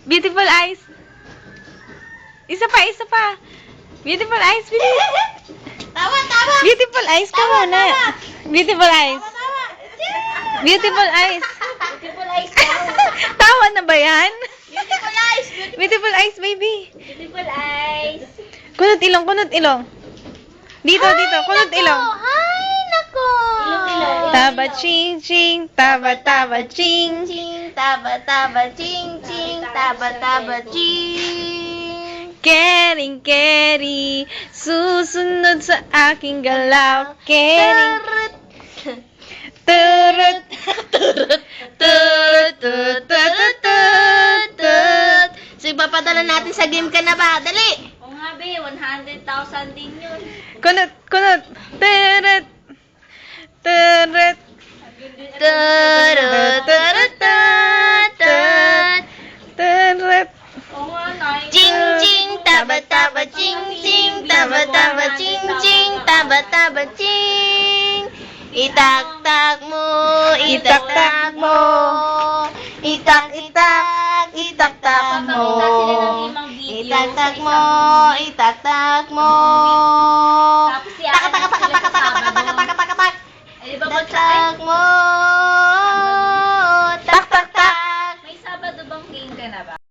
Beautiful eyes. Isa pa, isa pa. Beautiful eyes, bilis. Tama, tama. Beautiful eyes ka muna. Beautiful eyes. Tama. Beautiful eyes. Beautiful eyes daw. Tawa na ba yan? Beautiful eyes. Beautiful eyes, baby. Beautiful eyes. Kunot ilong, kunot ilong. Dito, dito, kunot ilong. Ay, nako. Ilong. Taba ching ching, taba taba ching. Ching, taba, taba, ching, ching, taba, taba, ching. Kering, keri, susunod sa aking galaw. Kering, turut, turut, turut, turut, turut, turut. So, ipapadala natin sa game ka na ba? Dali! Oo nga, be. 100,000 din yun. Kunot, kunot, turut, turut, Turut, turut, turut. turut. Oo nga, nine. Ching, ching, taba, taba, ching, ching, taba, taba, ching, ching, taba, taba, ching. Itak-tak mo, itak-tak mo. Itak-itak, itak-tak mo. Papakita sila ng limang video. Itak-tak mo, itak-tak mo.